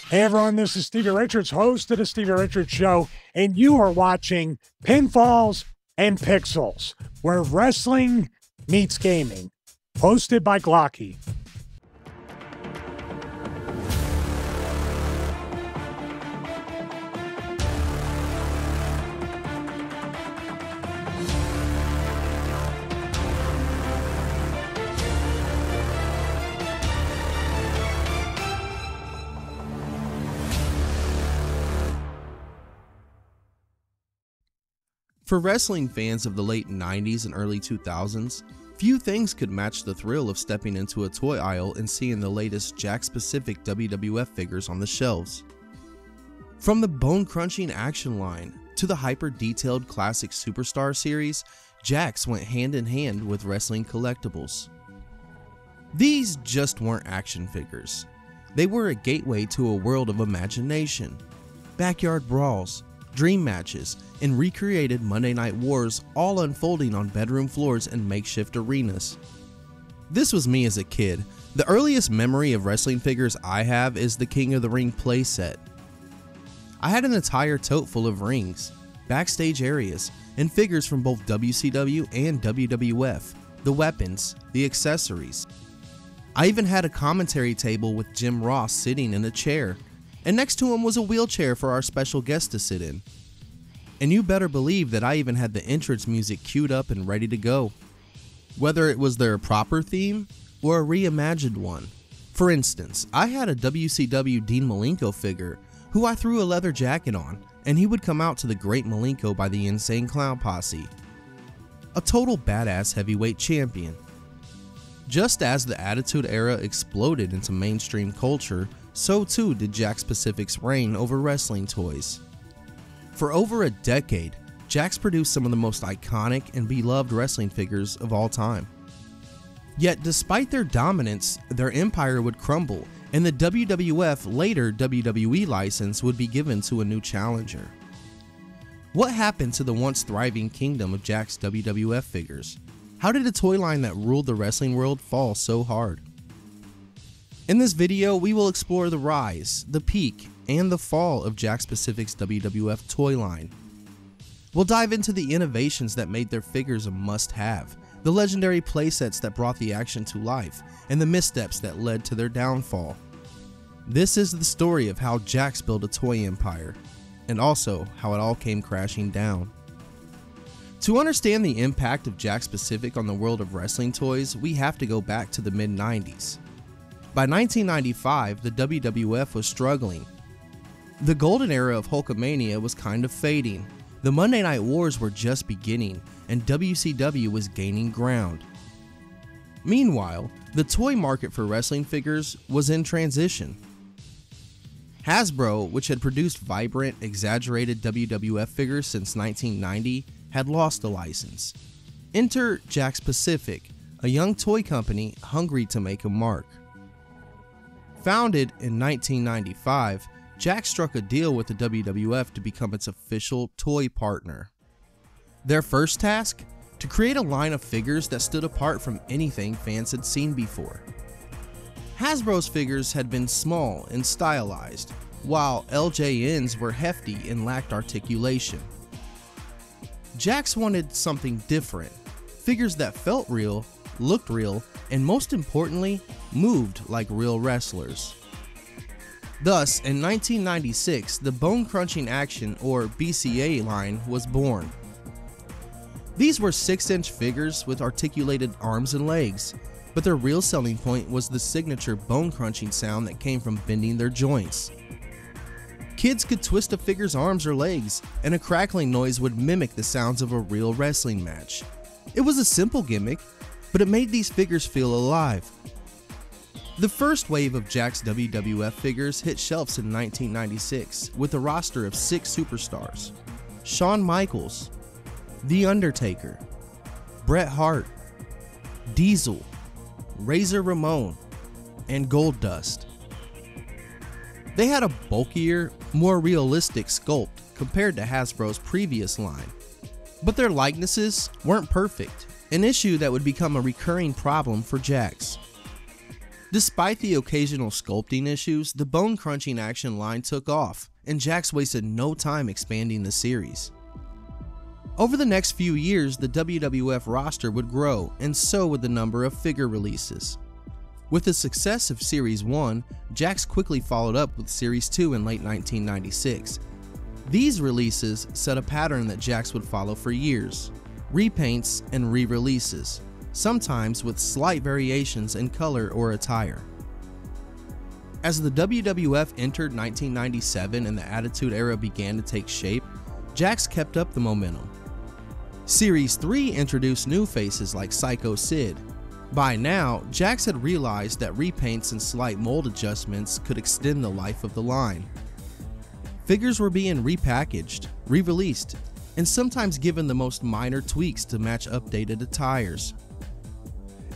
Hey everyone, this is Stevie Richards, host of the Stevie Richards Show, and you are watching Pinfalls and Pixels, where wrestling meets gaming, hosted by Glocky. For wrestling fans of the late 90s and early 2000s, few things could match the thrill of stepping into a toy aisle and seeing the latest Jakks Pacific WWF figures on the shelves. From the bone-crunching action line to the hyper-detailed classic Superstar series, Jakks went hand in hand with wrestling collectibles. These just weren't action figures. They were a gateway to a world of imagination, backyard brawls, dream matches, and recreated Monday Night Wars, all unfolding on bedroom floors and makeshift arenas. This was me as a kid. The earliest memory of wrestling figures I have is the King of the Ring playset. I had an entire tote full of rings, backstage areas, and figures from both WCW and WWF, the weapons, the accessories. I even had a commentary table with Jim Ross sitting in a chair, and next to him was a wheelchair for our special guest to sit in. And you better believe that I even had the entrance music queued up and ready to go, whether it was their proper theme or a reimagined one. For instance, I had a WCW Dean Malenko figure who I threw a leather jacket on, and he would come out to the Great Malenko by the Insane Clown Posse. A total badass heavyweight champion. Just as the Attitude Era exploded into mainstream culture, so too did Jakks Pacific's reign over wrestling toys. For over a decade, Jakks produced some of the most iconic and beloved wrestling figures of all time. Yet despite their dominance, their empire would crumble, and the WWF, later WWE license would be given to a new challenger. What happened to the once thriving kingdom of Jakks WWF figures? How did a toy line that ruled the wrestling world fall so hard? In this video, we will explore the rise, the peak, and the fall of Jakks Pacific's WWF toy line. We'll dive into the innovations that made their figures a must-have, the legendary playsets that brought the action to life, and the missteps that led to their downfall. This is the story of how Jakks built a toy empire, and also how it all came crashing down. To understand the impact of Jakks Pacific on the world of wrestling toys, we have to go back to the mid-90s. By 1995, the WWF was struggling. The golden era of Hulkamania was kind of fading, the Monday Night Wars were just beginning, and WCW was gaining ground. Meanwhile, the toy market for wrestling figures was in transition. Hasbro, which had produced vibrant, exaggerated WWF figures since 1990, had lost the license. Enter Jakks Pacific, a young toy company hungry to make a mark. Founded in 1995, Jakks struck a deal with the WWF to become its official toy partner. Their first task? To create a line of figures that stood apart from anything fans had seen before. Hasbro's figures had been small and stylized, while LJN's were hefty and lacked articulation. Jakks wanted something different, figures that felt real, looked real, and most importantly, moved like real wrestlers. Thus, in 1996, the Bone Crunching Action, or BCA line, was born. These were 6-inch figures with articulated arms and legs, but their real selling point was the signature bone crunching sound that came from bending their joints. Kids could twist a figure's arms or legs, and a crackling noise would mimic the sounds of a real wrestling match. It was a simple gimmick, but it made these figures feel alive. The first wave of Jakks WWF figures hit shelves in 1996 with a roster of 6 superstars: Shawn Michaels, The Undertaker, Bret Hart, Diesel, Razor Ramon, and Goldust. They had a bulkier, more realistic sculpt compared to Hasbro's previous line, but their likenesses weren't perfect, an issue that would become a recurring problem for Jakks. Despite the occasional sculpting issues, the bone-crunching action line took off, and Jakks wasted no time expanding the series. Over the next few years, the WWF roster would grow, and so would the number of figure releases. With the success of Series 1, Jakks quickly followed up with Series 2 in late 1996. These releases set a pattern that Jakks would follow for years: repaints and re-releases, sometimes with slight variations in color or attire. As the WWF entered 1997 and the Attitude Era began to take shape, Jakks kept up the momentum. Series 3 introduced new faces like Psycho Sid. By now, Jakks had realized that repaints and slight mold adjustments could extend the life of the line. Figures were being repackaged, re-released, and sometimes given the most minor tweaks to match updated attires.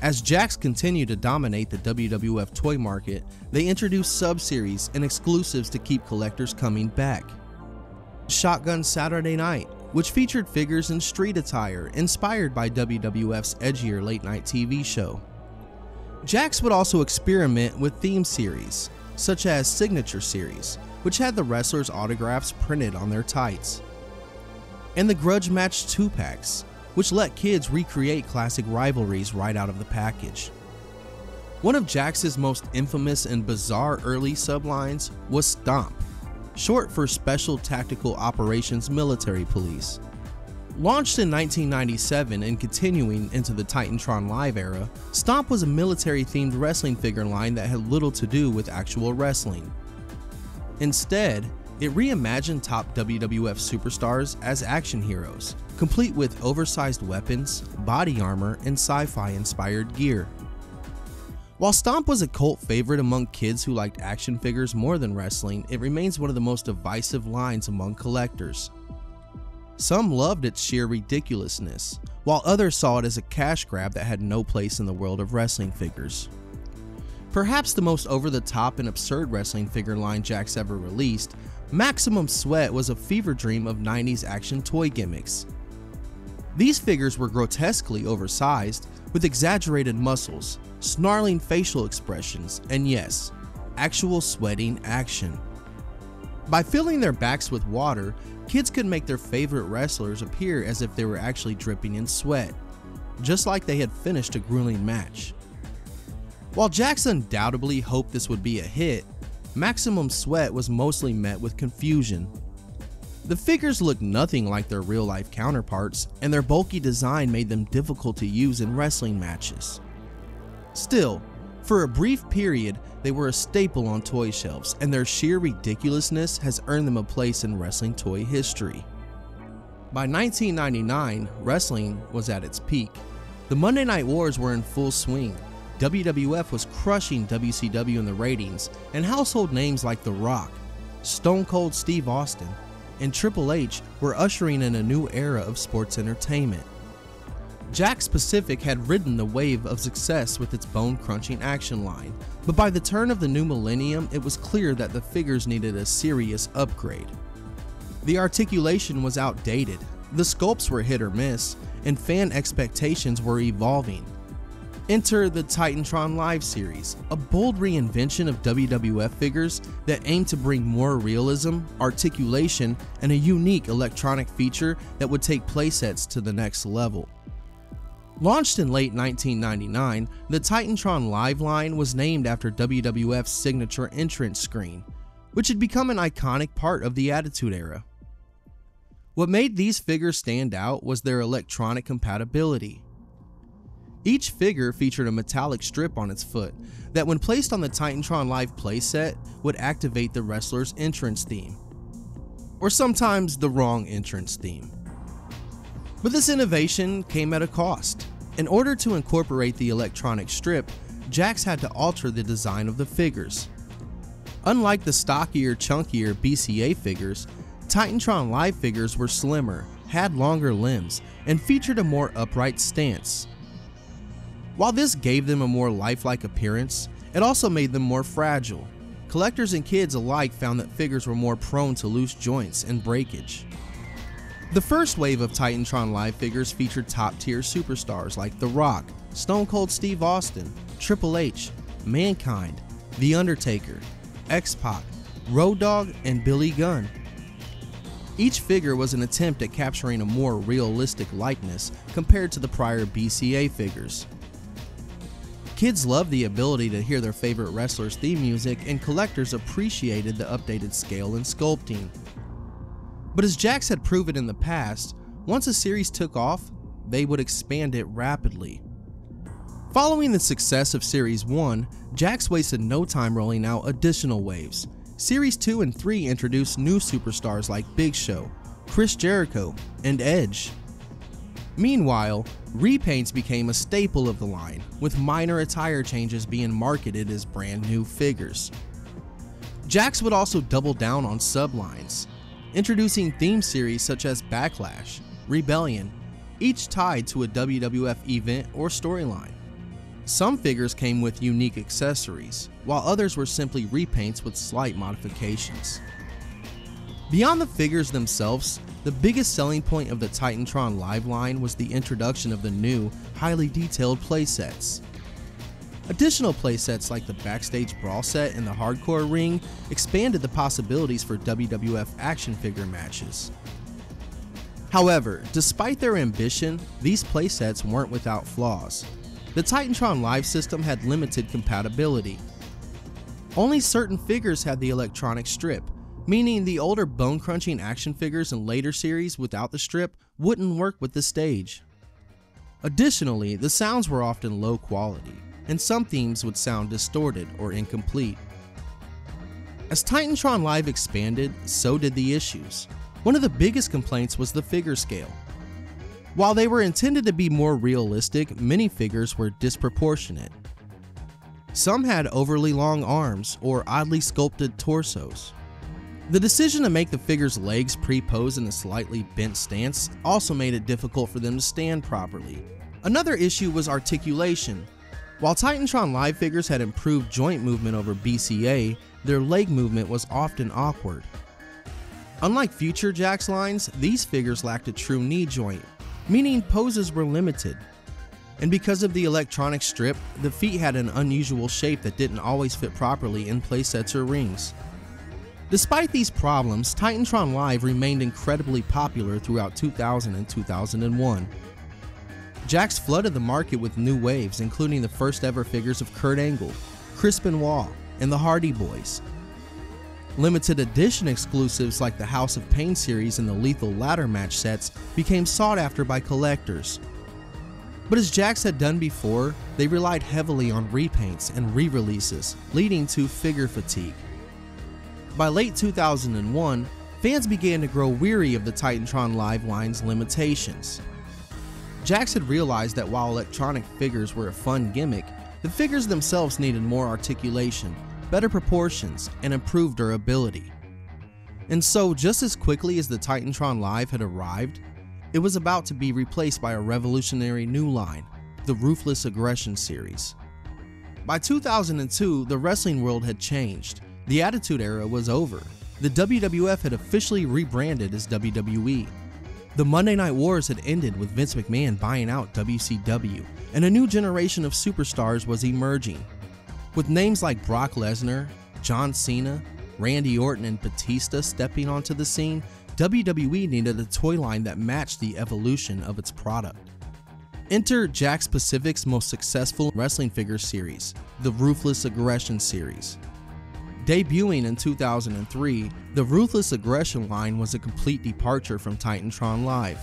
As Jakks continued to dominate the WWF toy market, they introduced sub-series and exclusives to keep collectors coming back. Shotgun Saturday Night, which featured figures in street attire inspired by WWF's edgier late-night TV show. Jakks would also experiment with theme series, such as Signature Series, which had the wrestlers' autographs printed on their tights, and the Grudge Match 2-packs, which let kids recreate classic rivalries right out of the package. One of Jakks' most infamous and bizarre early sublines was Stomp, short for Special Tactical Operations Military Police. Launched in 1997 and continuing into the Titan Tron Live era, Stomp was a military-themed wrestling figure line that had little to do with actual wrestling. Instead, it reimagined top WWF superstars as action heroes, complete with oversized weapons, body armor, and sci-fi inspired gear. While Stomp was a cult favorite among kids who liked action figures more than wrestling, it remains one of the most divisive lines among collectors. Some loved its sheer ridiculousness, while others saw it as a cash grab that had no place in the world of wrestling figures. Perhaps the most over-the-top and absurd wrestling figure line Jakks ever released, Maximum Sweat was a fever dream of 90s action toy gimmicks. These figures were grotesquely oversized, with exaggerated muscles, snarling facial expressions, and yes, actual sweating action. By filling their backs with water, kids could make their favorite wrestlers appear as if they were actually dripping in sweat, just like they had finished a grueling match. While Jakks undoubtedly hoped this would be a hit, Maximum Sweat was mostly met with confusion. The figures looked nothing like their real-life counterparts, and their bulky design made them difficult to use in wrestling matches. Still, for a brief period, they were a staple on toy shelves, and their sheer ridiculousness has earned them a place in wrestling toy history. By 1999, wrestling was at its peak. The Monday Night Wars were in full swing. WWF was crushing WCW in the ratings, and household names like The Rock, Stone Cold Steve Austin, and Triple H were ushering in a new era of sports entertainment. Jakks Pacific had ridden the wave of success with its bone-crunching action line, but by the turn of the new millennium, it was clear that the figures needed a serious upgrade. The articulation was outdated, the sculpts were hit or miss, and fan expectations were evolving. Enter the Titan Tron Live series, a bold reinvention of WWF figures that aimed to bring more realism, articulation, and a unique electronic feature that would take playsets to the next level. Launched in late 1999, the Titan Tron Live line was named after WWF's signature entrance screen, which had become an iconic part of the Attitude Era. What made these figures stand out was their electronic compatibility. Each figure featured a metallic strip on its foot that, when placed on the Titan Tron Live playset, would activate the wrestler's entrance theme. Or sometimes the wrong entrance theme. But this innovation came at a cost. In order to incorporate the electronic strip, Jakks had to alter the design of the figures. Unlike the stockier, chunkier BCA figures, Titan Tron Live figures were slimmer, had longer limbs, and featured a more upright stance. While this gave them a more lifelike appearance, it also made them more fragile. Collectors and kids alike found that figures were more prone to loose joints and breakage. The first wave of Titan Tron Live figures featured top-tier superstars like The Rock, Stone Cold Steve Austin, Triple H, Mankind, The Undertaker, X-Pac, Road Dogg, and Billy Gunn. Each figure was an attempt at capturing a more realistic likeness compared to the prior BCA figures. Kids loved the ability to hear their favorite wrestlers' theme music, and collectors appreciated the updated scale and sculpting. But as Jakks had proven in the past, once a series took off, they would expand it rapidly. Following the success of Series 1, Jakks wasted no time rolling out additional waves. Series 2 and 3 introduced new superstars like Big Show, Chris Jericho, and Edge. Meanwhile, repaints became a staple of the line, with minor attire changes being marketed as brand new figures. Jakks would also double down on sublines, introducing theme series such as Backlash, Rebellion, each tied to a WWF event or storyline. Some figures came with unique accessories, while others were simply repaints with slight modifications. Beyond the figures themselves, the biggest selling point of the Titan Tron Live line was the introduction of the new, highly detailed playsets. Additional playsets like the Backstage Brawl set and the Hardcore Ring expanded the possibilities for WWF action figure matches. However, despite their ambition, these playsets weren't without flaws. The Titan Tron Live system had limited compatibility. Only certain figures had the electronic strip, meaning the older bone-crunching action figures in later series without the strip wouldn't work with the stage. Additionally, the sounds were often low quality, and some themes would sound distorted or incomplete. As Titan Tron Live expanded, so did the issues. One of the biggest complaints was the figure scale. While they were intended to be more realistic, many figures were disproportionate. Some had overly long arms or oddly sculpted torsos. The decision to make the figure's legs pre-pose in a slightly bent stance also made it difficult for them to stand properly. Another issue was articulation. While Titan Tron Live figures had improved joint movement over BCA, their leg movement was often awkward. Unlike future Jakks lines, these figures lacked a true knee joint, meaning poses were limited. And because of the electronic strip, the feet had an unusual shape that didn't always fit properly in playsets or rings. Despite these problems, Titan Tron Live remained incredibly popular throughout 2000 and 2001. Jakks flooded the market with new waves, including the first ever figures of Kurt Angle, Chris Benoit, and the Hardy Boys. Limited edition exclusives like the House of Pain series and the Lethal Ladder Match sets became sought after by collectors. But as Jakks had done before, they relied heavily on repaints and re-releases, leading to figure fatigue. By late 2001, fans began to grow weary of the Titan Tron Live line's limitations. Jakks had realized that while electronic figures were a fun gimmick, the figures themselves needed more articulation, better proportions, and improved durability. And so, just as quickly as the Titan Tron Live had arrived, it was about to be replaced by a revolutionary new line, the Ruthless Aggression series. By 2002, the wrestling world had changed. The Attitude Era was over. The WWF had officially rebranded as WWE. The Monday Night Wars had ended with Vince McMahon buying out WCW, and a new generation of superstars was emerging. With names like Brock Lesnar, John Cena, Randy Orton, and Batista stepping onto the scene, WWE needed a toy line that matched the evolution of its product. Enter Jakks Pacific's most successful wrestling figure series, the Ruthless Aggression series. Debuting in 2003, the Ruthless Aggression line was a complete departure from Titan Tron Live.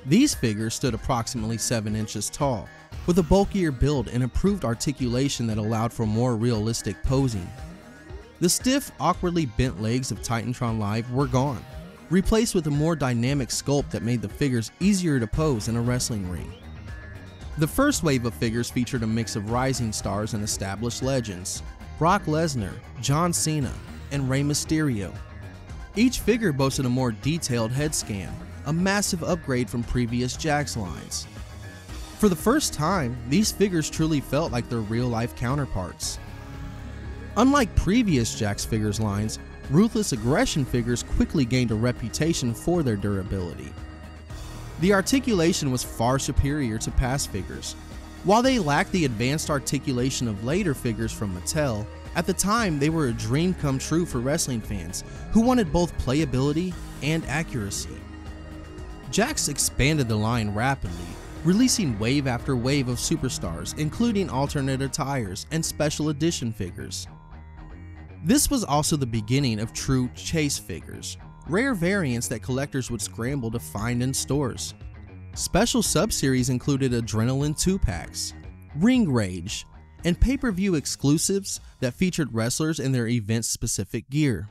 These figures stood approximately 7 inches tall, with a bulkier build and improved articulation that allowed for more realistic posing. The stiff, awkwardly bent legs of Titan Tron Live were gone, replaced with a more dynamic sculpt that made the figures easier to pose in a wrestling ring. The first wave of figures featured a mix of rising stars and established legends: Brock Lesnar, John Cena, and Rey Mysterio. Each figure boasted a more detailed head scan, a massive upgrade from previous Jakks lines. For the first time, these figures truly felt like their real-life counterparts. Unlike previous Jakks figures lines, Ruthless Aggression figures quickly gained a reputation for their durability. The articulation was far superior to past figures, While they lacked the advanced articulation of later figures from Mattel, at the time they were a dream come true for wrestling fans who wanted both playability and accuracy. Jakks expanded the line rapidly, releasing wave after wave of superstars, including alternate attires and special edition figures. This was also the beginning of true chase figures, rare variants that collectors would scramble to find in stores. Special sub-series included Adrenaline 2-packs, Ring Rage, and pay-per-view exclusives that featured wrestlers in their event-specific gear.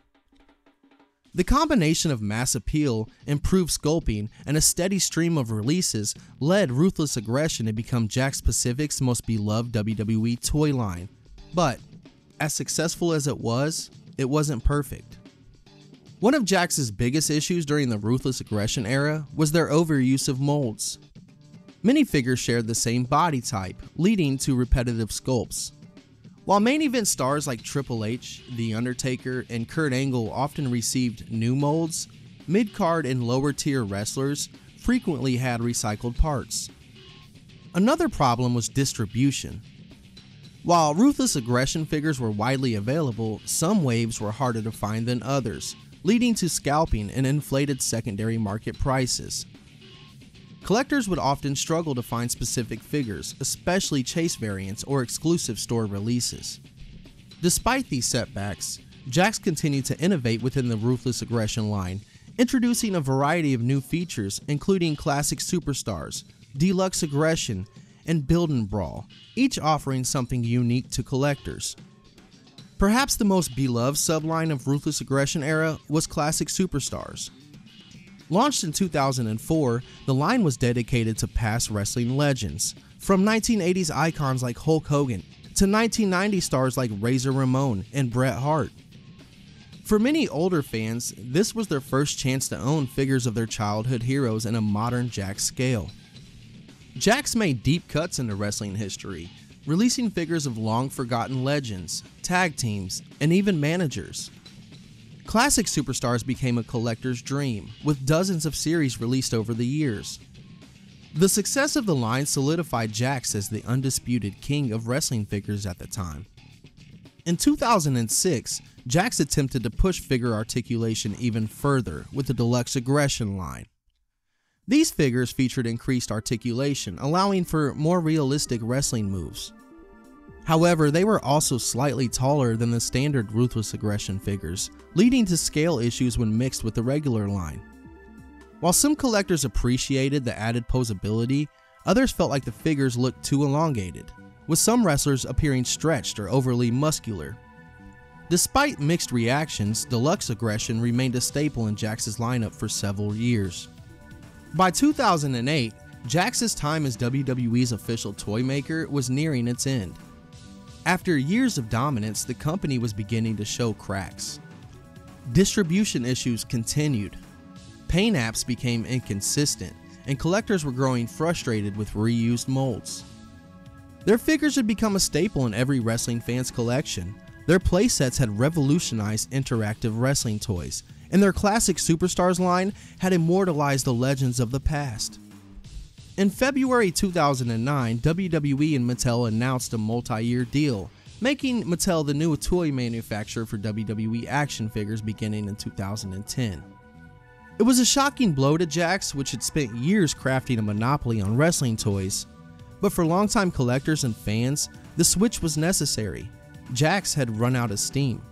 The combination of mass appeal, improved sculpting, and a steady stream of releases led Ruthless Aggression to become Jakks Pacific's most beloved WWE toy line. But, as successful as it wasn't perfect. One of Jakks' biggest issues during the Ruthless Aggression era was their overuse of molds. Many figures shared the same body type, leading to repetitive sculpts. While main event stars like Triple H, The Undertaker, and Kurt Angle often received new molds, mid-card and lower-tier wrestlers frequently had recycled parts. Another problem was distribution. While Ruthless Aggression figures were widely available, some waves were harder to find than others, leading to scalping and inflated secondary market prices. Collectors would often struggle to find specific figures, especially chase variants or exclusive store releases. Despite these setbacks, Jakks continued to innovate within the Ruthless Aggression line, introducing a variety of new features including Classic Superstars, Deluxe Aggression, and Build and Brawl, each offering something unique to collectors. Perhaps the most beloved subline of Ruthless Aggression era was Classic Superstars. Launched in 2004, the line was dedicated to past wrestling legends, from 1980s icons like Hulk Hogan to 1990 stars like Razor Ramon and Bret Hart. For many older fans, this was their first chance to own figures of their childhood heroes in a modern Jakks scale. Jakks made deep cuts into wrestling history, releasing figures of long-forgotten legends, tag teams, and even managers. Classic Superstars became a collector's dream, with dozens of series released over the years. The success of the line solidified Jakks as the undisputed king of wrestling figures at the time. In 2006, Jakks attempted to push figure articulation even further with the Deluxe Aggression line. These figures featured increased articulation, allowing for more realistic wrestling moves. However, they were also slightly taller than the standard Ruthless Aggression figures, leading to scale issues when mixed with the regular line. While some collectors appreciated the added posability, others felt like the figures looked too elongated, with some wrestlers appearing stretched or overly muscular. Despite mixed reactions, Deluxe Aggression remained a staple in Jakks' lineup for several years. By 2008, Jakks' time as WWE's official toy maker was nearing its end. After years of dominance, the company was beginning to show cracks. Distribution issues continued. Paint apps became inconsistent, and collectors were growing frustrated with reused molds. Their figures had become a staple in every wrestling fan's collection. Their playsets had revolutionized interactive wrestling toys, and their Classic Superstars line had immortalized the legends of the past. In February 2009, WWE and Mattel announced a multi-year deal, making Mattel the new toy manufacturer for WWE action figures beginning in 2010. It was a shocking blow to Jakks, which had spent years crafting a monopoly on wrestling toys. But for longtime collectors and fans, the switch was necessary. Jakks had run out of steam.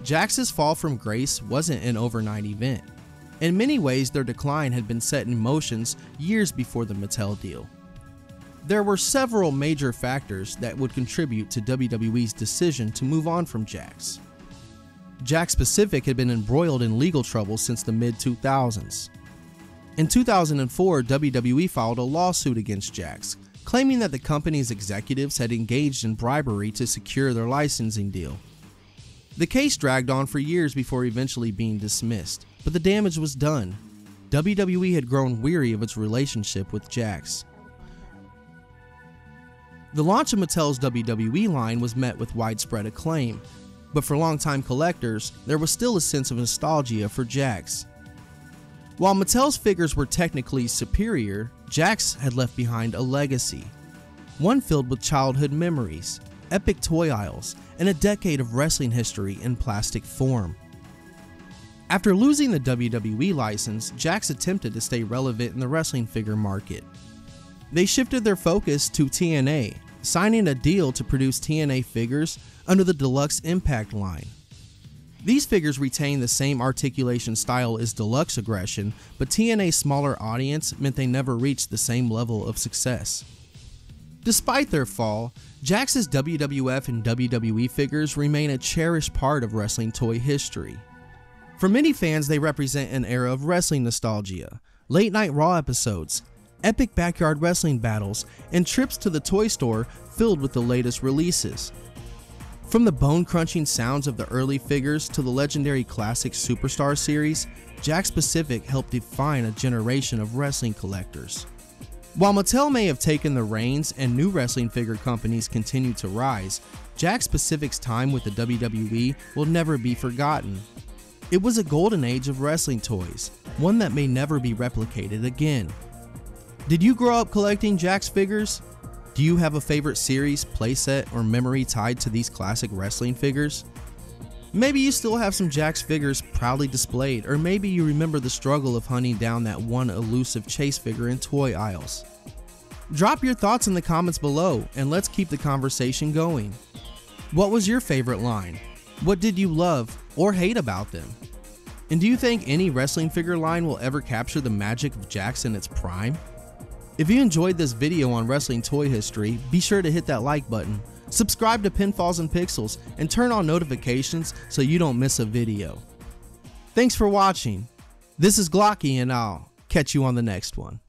Jakks' fall from grace wasn't an overnight event. In many ways, their decline had been set in motion years before the Mattel deal. There were several major factors that would contribute to WWE's decision to move on from Jakks. Jakks Pacific had been embroiled in legal trouble since the mid-2000s. In 2004, WWE filed a lawsuit against Jakks, claiming that the company's executives had engaged in bribery to secure their licensing deal. The case dragged on for years before eventually being dismissed, but the damage was done. WWE had grown weary of its relationship with Jakks. The launch of Mattel's WWE line was met with widespread acclaim, but for longtime collectors, there was still a sense of nostalgia for Jakks. While Mattel's figures were technically superior, Jakks had left behind a legacy. one filled with childhood memories, epic toy aisles, and a decade of wrestling history in plastic form. After losing the WWE license, Jakks attempted to stay relevant in the wrestling figure market. They shifted their focus to TNA, signing a deal to produce TNA figures under the Deluxe Impact line. These figures retain the same articulation style as Deluxe Aggression, but TNA's smaller audience meant they never reached the same level of success. Despite their fall, Jakks' WWF and WWE figures remain a cherished part of wrestling toy history. For many fans, they represent an era of wrestling nostalgia, late-night Raw episodes, epic backyard wrestling battles, and trips to the toy store filled with the latest releases. From the bone-crunching sounds of the early figures to the legendary classic Superstar series, Jakks Pacific helped define a generation of wrestling collectors. While Mattel may have taken the reins and new wrestling figure companies continue to rise, Jakks Pacific's time with the WWE will never be forgotten. It was a golden age of wrestling toys, one that may never be replicated again. Did you grow up collecting Jakks figures? Do you have a favorite series, playset, or memory tied to these classic wrestling figures? Maybe you still have some Jakks figures proudly displayed, or maybe you remember the struggle of hunting down that one elusive chase figure in toy aisles. Drop your thoughts in the comments below, and let's keep the conversation going. What was your favorite line? What did you love or hate about them? And do you think any wrestling figure line will ever capture the magic of Jakks in its prime? If you enjoyed this video on wrestling toy history, be sure to hit that like button, subscribe to Pinfalls and Pixels, and turn on notifications so you don't miss a video. Thanks for watching. This is Glocky, and I'll catch you on the next one.